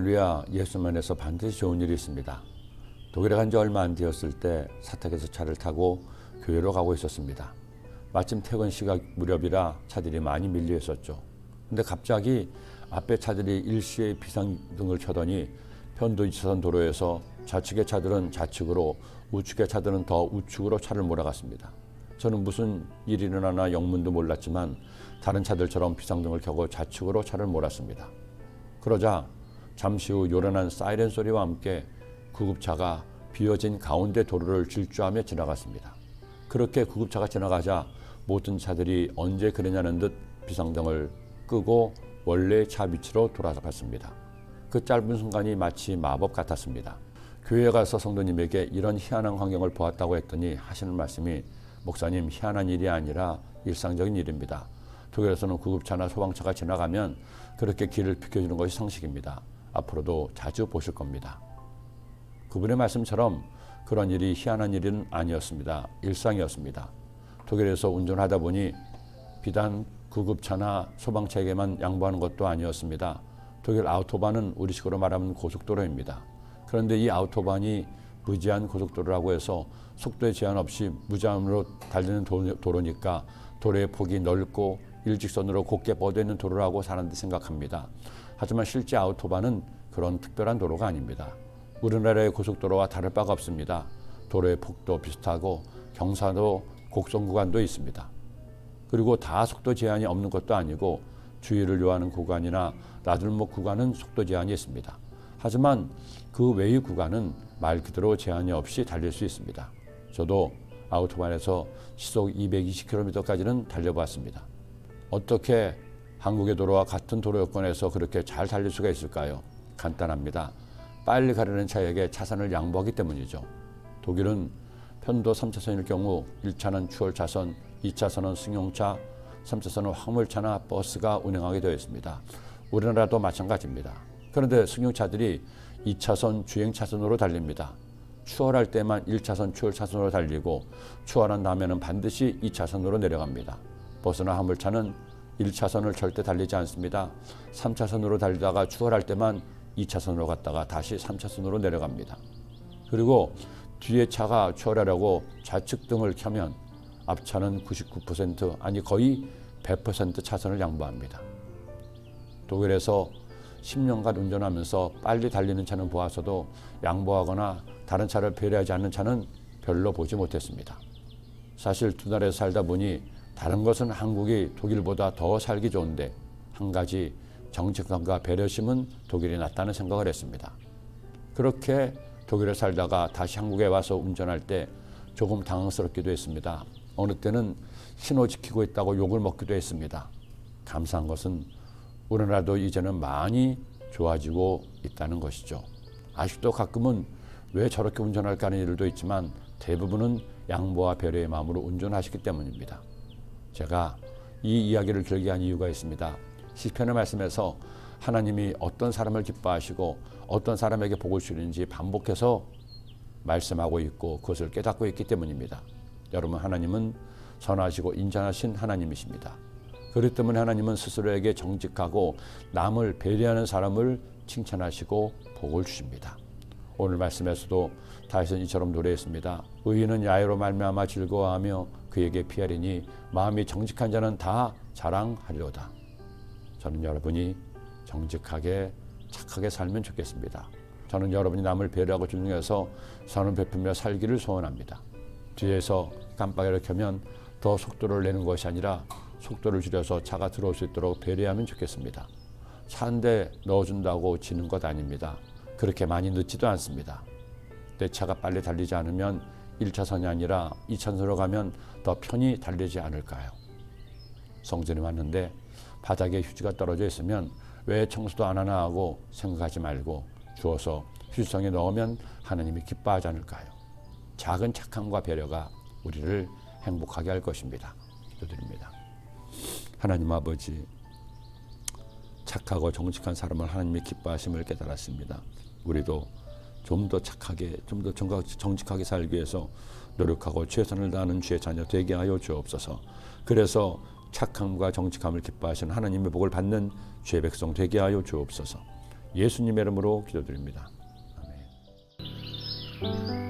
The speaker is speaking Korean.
할렐루야, 예수만에서 반드시 좋은 일이 있습니다. 독일에 간 지 얼마 안 되었을 때 사택에서 차를 타고 교회로 가고 있었습니다. 마침 퇴근 시각 무렵이라 차들이 많이 밀려 있었죠. 근데 갑자기 앞에 차들이 일시에 비상등을 켜더니 편도 2차선 도로에서 좌측의 차들은 좌측으로, 우측의 차들은 더 우측으로 차를 몰아갔습니다. 저는 무슨 일이 일어나나 영문도 몰랐지만 다른 차들처럼 비상등을 켜고 좌측으로 차를 몰았습니다. 그러자 잠시 후 요란한 사이렌 소리와 함께 구급차가 비어진 가운데 도로를 질주하며 지나갔습니다. 그렇게 구급차가 지나가자 모든 차들이 언제 그러냐는 듯 비상등을 끄고 원래의 차 위치로 돌아갔습니다. 그 짧은 순간이 마치 마법 같았습니다. 교회에 가서 성도님에게 이런 희한한 광경을 보았다고 했더니 하시는 말씀이, 목사님, 희한한 일이 아니라 일상적인 일입니다. 독일에서는 구급차나 소방차가 지나가면 그렇게 길을 비켜주는 것이 상식입니다. 앞으로도 자주 보실 겁니다. 그분의 말씀처럼 그런 일이 희한한 일은 아니었습니다. 일상이었습니다. 독일에서 운전하다 보니 비단 구급차나 소방차에게만 양보하는 것도 아니었습니다. 독일 아우토반은 우리식으로 말하면 고속도로입니다. 그런데 이 아우토반이 무제한 고속도로라고 해서 속도에 제한 없이 무제한으로 달리는 도로니까 도로의 폭이 넓고 일직선으로 곧게 뻗어 있는 도로라고 사람들이 생각합니다. 하지만 실제 아우토반은 그런 특별한 도로가 아닙니다. 우리나라의 고속도로와 다를 바가 없습니다. 도로의 폭도 비슷하고 경사도 곡선 구간도 있습니다. 그리고 다 속도 제한이 없는 것도 아니고 주의를 요하는 구간이나 나들목 구간은 속도 제한이 있습니다. 하지만 그 외의 구간은 말 그대로 제한이 없이 달릴 수 있습니다. 저도 아우토반에서 시속 220km까지는 달려봤습니다. 어떻게 한국의 도로와 같은 도로 여건에서 그렇게 잘 달릴 수가 있을까요? 간단합니다. 빨리 가려는 차에게 차선을 양보하기 때문이죠. 독일은 편도 3차선일 경우 1차는 추월차선, 2차선은 승용차, 3차선은 화물차나 버스가 운행하게 되어 있습니다. 우리나라도 마찬가지입니다. 그런데 승용차들이 2차선 주행차선으로 달립니다. 추월할 때만 1차선 추월차선으로 달리고 추월한 다음에는 반드시 2차선으로 내려갑니다. 버스나 화물차는 1차선을 절대 달리지 않습니다. 3차선으로 달리다가 추월할 때만 2차선으로 갔다가 다시 3차선으로 내려갑니다. 그리고 뒤에 차가 추월하려고 좌측 등을 켜면 앞차는 99% 아니 거의 100% 차선을 양보합니다. 독일에서 10년간 운전하면서 빨리 달리는 차는 보아서도 양보하거나 다른 차를 배려하지 않는 차는 별로 보지 못했습니다. 사실 두 나라에 살다 보니 다른 것은 한국이 독일보다 더 살기 좋은데 한 가지 정직함과 배려심은 독일이 낫다는 생각을 했습니다. 그렇게 독일에 살다가 다시 한국에 와서 운전할 때 조금 당황스럽기도 했습니다. 어느 때는 신호 지키고 있다고 욕을 먹기도 했습니다. 감사한 것은 우리나라도 이제는 많이 좋아지고 있다는 것이죠. 아직도 가끔은 왜 저렇게 운전할까 하는 일도 있지만 대부분은 양보와 배려의 마음으로 운전하시기 때문입니다. 제가 이 이야기를 길게 한 이유가 있습니다. 시편의 말씀에서 하나님이 어떤 사람을 기뻐하시고 어떤 사람에게 복을 주는지 반복해서 말씀하고 있고 그것을 깨닫고 있기 때문입니다. 여러분, 하나님은 선하시고 인자하신 하나님이십니다. 그렇기 때문에 하나님은 스스로에게 정직하고 남을 배려하는 사람을 칭찬하시고 복을 주십니다. 오늘 말씀에서도 다윗은 이처럼 노래했습니다. 의인은 야외로 말미암아 즐거워하며 그에게 피하리니 마음이 정직한 자는 다 자랑하리로다. 저는 여러분이 정직하게 착하게 살면 좋겠습니다. 저는 여러분이 남을 배려하고 존중해서 선을 베풀며 살기를 소원합니다. 뒤에서 깜빡이를 켜면 더 속도를 내는 것이 아니라 속도를 줄여서 차가 들어올 수 있도록 배려하면 좋겠습니다. 차 한 대 넣어준다고 지는 것 아닙니다. 그렇게 많이 늦지도 않습니다. 내 차가 빨리 달리지 않으면 1차선이 아니라 2차선으로 가면 더 편히 달리지 않을까요? 성전에 왔는데 바닥에 휴지가 떨어져 있으면 왜 청소도 안 하나 하고 생각하지 말고 주워서 휴지통에 넣으면 하나님이 기뻐하지 않을까요? 작은 착함과 배려가 우리를 행복하게 할 것입니다. 기도드립니다. 하나님 아버지, 착하고 정직한 사람을 하나님이 기뻐하심을 깨달았습니다. 우리도 좀 더 착하게, 좀 더 정직하게 살기 위해서 노력하고 최선을 다하는 주의 자녀 되게 하여 주옵소서. 그래서 착함과 정직함을 기뻐하시는 하나님의 복을 받는 주의 백성 되게 하여 주옵소서. 예수님의 이름으로 기도드립니다. 아멘.